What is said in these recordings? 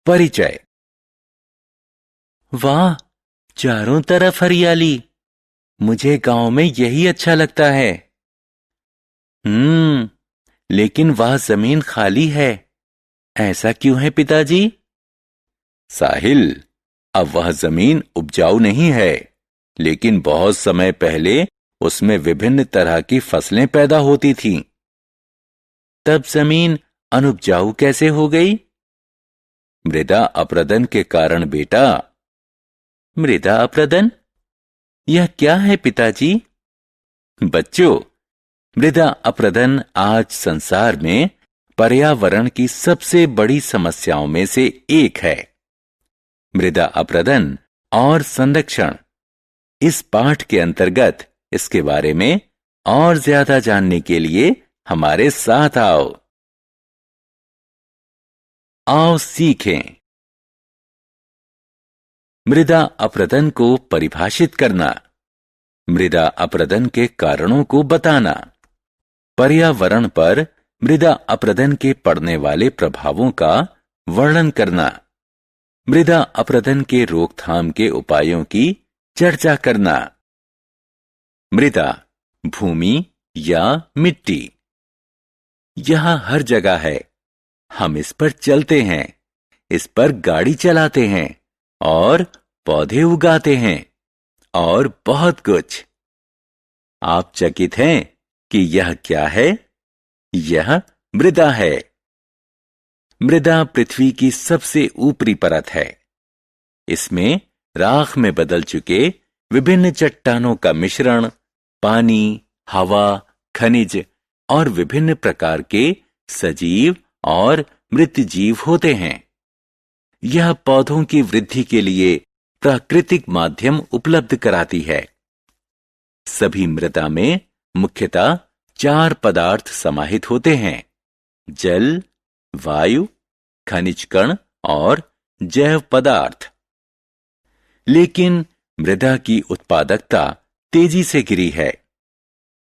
परिचय। वाह, चारों तरफ हरियाली। मुझे गांव में यही अच्छा लगता है। लेकिन वह जमीन खाली है। ऐसा क्यों है पिताजी? साहिल, अब वह जमीन उपजाऊ नहीं है, लेकिन बहुत समय पहले उसमें विभिन्न तरह की फसलें पैदा होती थीं। तब जमीन अनुपजाऊ कैसे हो गई? मृदा अपरदन के कारण बेटा। मृदा अपरदन? यह क्या है पिताजी? बच्चों, मृदा अपरदन आज संसार में पर्यावरण की सबसे बड़ी समस्याओं में से एक है। मृदा अपरदन और संरक्षण, इस पाठ के अंतर्गत इसके बारे में और ज्यादा जानने के लिए हमारे साथ आओ। आओ सीखें। मृदा अपरदन को परिभाषित करना, मृदा अपरदन के कारणों को बताना, पर्यावरण पर मृदा अपरदन के पड़ने वाले प्रभावों का वर्णन करना, मृदा अपरदन के रोकथाम के उपायों की चर्चा करना। मृदा, भूमि या मिट्टी, यह हर जगह है। हम इस पर चलते हैं, इस पर गाड़ी चलाते हैं और पौधे उगाते हैं और बहुत कुछ। आप चकित हैं कि यह क्या है? यह मृदा है। मृदा पृथ्वी की सबसे ऊपरी परत है। इसमें राख में बदल चुके विभिन्न चट्टानों का मिश्रण, पानी, हवा, खनिज और विभिन्न प्रकार के सजीव और मृत जीव होते हैं। यह पौधों की वृद्धि के लिए प्राकृतिक माध्यम उपलब्ध कराती है। सभी मृदा में मुख्यतः 4 पदार्थ समाहित होते हैं: जल, वायु, खनिज कण और जैव पदार्थ। लेकिन मृदा की उत्पादकता तेजी से गिरी है।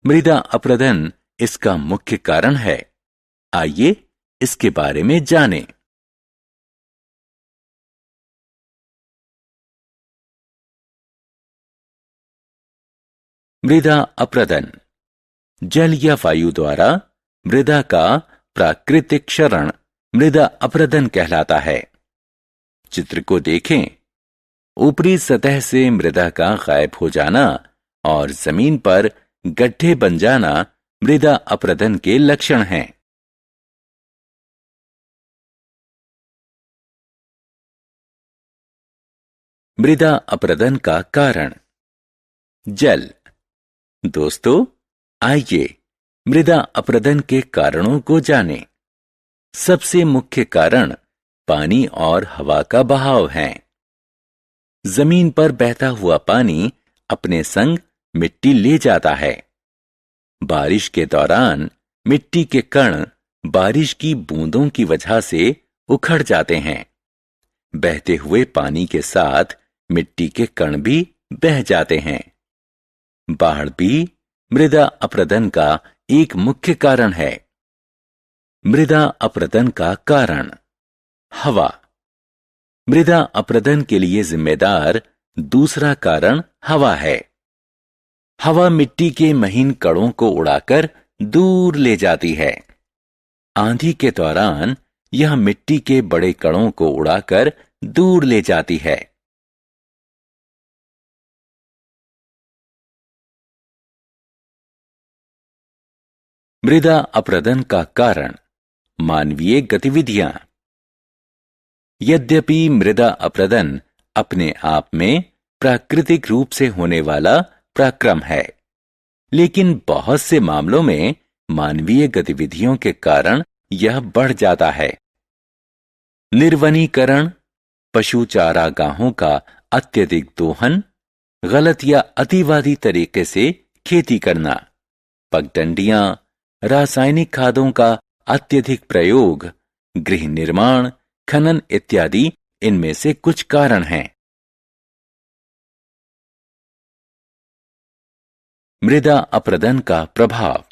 मृदा अपरदन इसका मुख्य कारण है। आइए इसके बारे में जानें। मृदा अपरदन, जल या वायु द्वारा मृदा का प्राकृतिक क्षरण मृदा अपरदन कहलाता है। चित्र को देखें। ऊपरी सतह से मृदा का गायब हो जाना और जमीन पर गड्ढे बन जाना मृदा अपरदन के लक्षण हैं। मृदा अपरदन का कारण। जल। दोस्तों, आइए मृदा अपरदन के कारणों को जानें। सबसे मुख्य कारण पानी और हवा का बहाव है। जमीन पर बहता हुआ पानी अपने संग मिट्टी ले जाता है। बारिश के दौरान मिट्टी के कण बारिश की बूंदों की वजह से उखड़ जाते हैं। बहते हुए पानी के साथ मिट्टी के कण भी बह जाते हैं। बाढ़ भी मृदा अपरदन का एक मुख्य कारण है। मृदा अपरदन का कारण। हवा। मृदा अपरदन के लिए जिम्मेदार दूसरा कारण हवा है। हवा मिट्टी के महीन कणों को उड़ाकर दूर ले जाती है। आंधी के दौरान यह मिट्टी के बड़े कणों को उड़ाकर दूर ले जाती है। मृदा अपरदन का कारण मानवीय गतिविधियां। यद्यपि मृदा अपरदन अपने आप में प्राकृतिक रूप से होने वाला पराक्रम है, लेकिन बहुत से मामलों में मानवीय गतिविधियों के कारण यह बढ़ जाता है। निर्वनीकरण, पशु चारागाहों का अत्यधिक दोहन, गलत या अतिवादी तरीके से खेती करना, पगडंडियां, रासायनिक खादों का अत्यधिक प्रयोग, गृह निर्माण, खनन इत्यादि इनमें से कुछ कारण हैं। मृदा अपरदन का प्रभाव।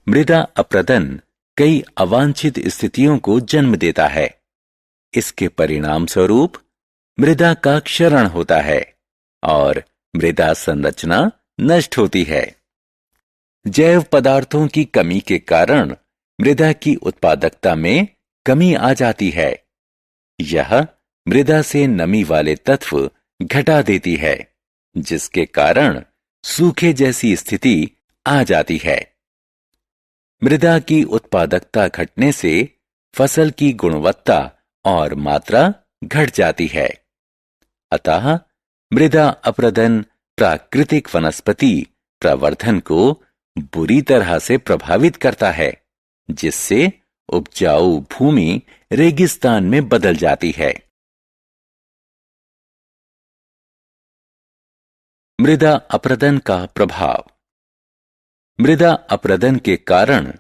मृदा अपरदन कई अवांछित स्थितियों को जन्म देता है। इसके परिणाम स्वरूप मृदा का क्षरण होता है और मृदा संरचना नष्ट होती है। जैव पदार्थों की कमी के कारण मृदा की उत्पादकता में कमी आ जाती है। यह मृदा से नमी वाले तत्व घटा देती है, जिसके कारण सूखे जैसी स्थिति आ जाती है। मृदा की उत्पादकता घटने से फसल की गुणवत्ता और मात्रा घट जाती है। अतः मृदा अपरदन प्राकृतिक वनस्पति प्रवर्धन को बुरी तरह से प्रभावित करता है, जिससे उपजाऊ भूमि रेगिस्तान में बदल जाती है। मृदा अपरदन का प्रभाव। मृदा अपरदन के कारण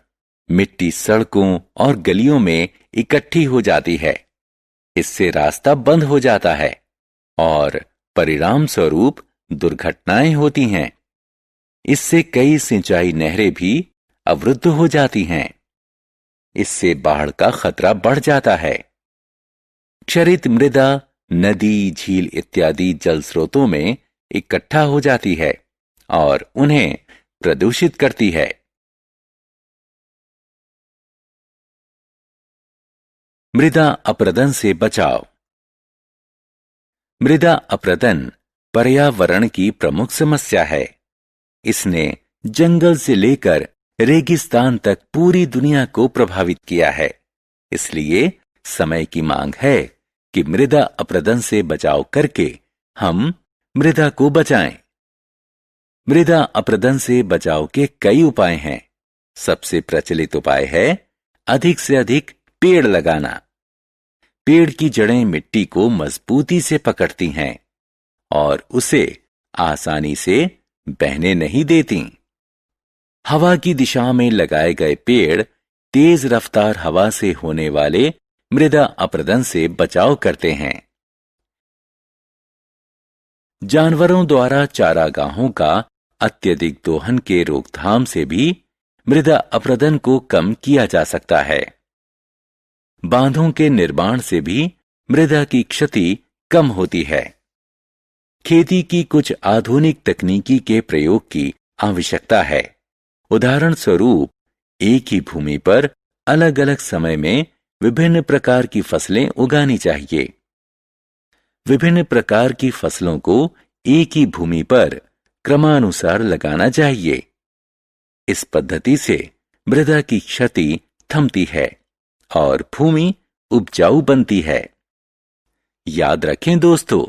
मिट्टी सड़कों और गलियों में इकट्ठी हो जाती है। इससे रास्ता बंद हो जाता है और परिणाम स्वरूप दुर्घटनाएं होती हैं। इससे कई सिंचाई नहरें भी अवरुद्ध हो जाती हैं। इससे बाढ़ का खतरा बढ़ जाता है। क्षरित मृदा नदी, झील इत्यादि जल स्रोतों में इकट्ठा हो जाती है और उन्हें प्रदूषित करती है। मृदा अपरदन से बचाव। मृदा अपरदन पर्यावरण की प्रमुख समस्या है। इसने जंगल से लेकर रेगिस्तान तक पूरी दुनिया को प्रभावित किया है। इसलिए समय की मांग है कि मृदा अपरदन से बचाव करके हम मृदा को बचाएं। मृदा अपरदन से बचाव के कई उपाय हैं। सबसे प्रचलित उपाय है अधिक से अधिक पेड़ लगाना। पेड़ की जड़ें मिट्टी को मजबूती से पकड़ती हैं और उसे आसानी से बहने नहीं देती। हवा की दिशा में लगाए गए पेड़ तेज रफ्तार हवा से होने वाले मृदा अपरदन से बचाव करते हैं। जानवरों द्वारा चारागाहों का अत्यधिक दोहन के रोकथाम से भी मृदा अपरदन को कम किया जा सकता है। बांधों के निर्माण से भी मृदा की क्षति कम होती है। खेती की कुछ आधुनिक तकनीकी के प्रयोग की आवश्यकता है। उदाहरण स्वरूप, एक ही भूमि पर अलग अलग समय में विभिन्न प्रकार की फसलें उगानी चाहिए। विभिन्न प्रकार की फसलों को एक ही भूमि पर क्रमानुसार लगाना चाहिए। इस पद्धति से मृदा की क्षति थमती है और भूमि उपजाऊ बनती है। याद रखें दोस्तों,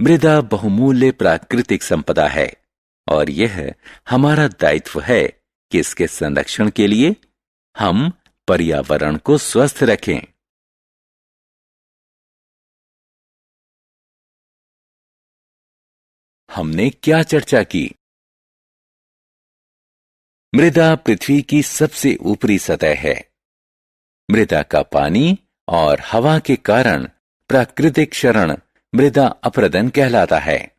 मृदा बहुमूल्य प्राकृतिक संपदा है और यह हमारा दायित्व है कि इसके संरक्षण के लिए हम पर्यावरण को स्वस्थ रखें। हमने क्या चर्चा की? मृदा पृथ्वी की सबसे ऊपरी सतह है। मृदा का पानी और हवा के कारण प्राकृतिक क्षरण मृदा अपरदन कहलाता है।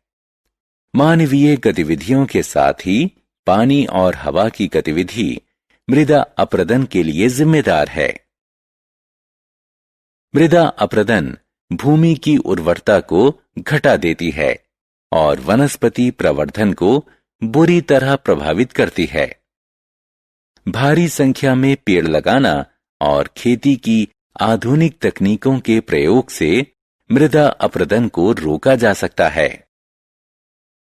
मानवीय गतिविधियों के साथ ही पानी और हवा की गतिविधि मृदा अपरदन के लिए जिम्मेदार है। मृदा अपरदन भूमि की उर्वरता को घटा देती है और वनस्पति प्रवर्धन को बुरी तरह प्रभावित करती है। भारी संख्या में पेड़ लगाना और खेती की आधुनिक तकनीकों के प्रयोग से मृदा अपरदन को रोका जा सकता है।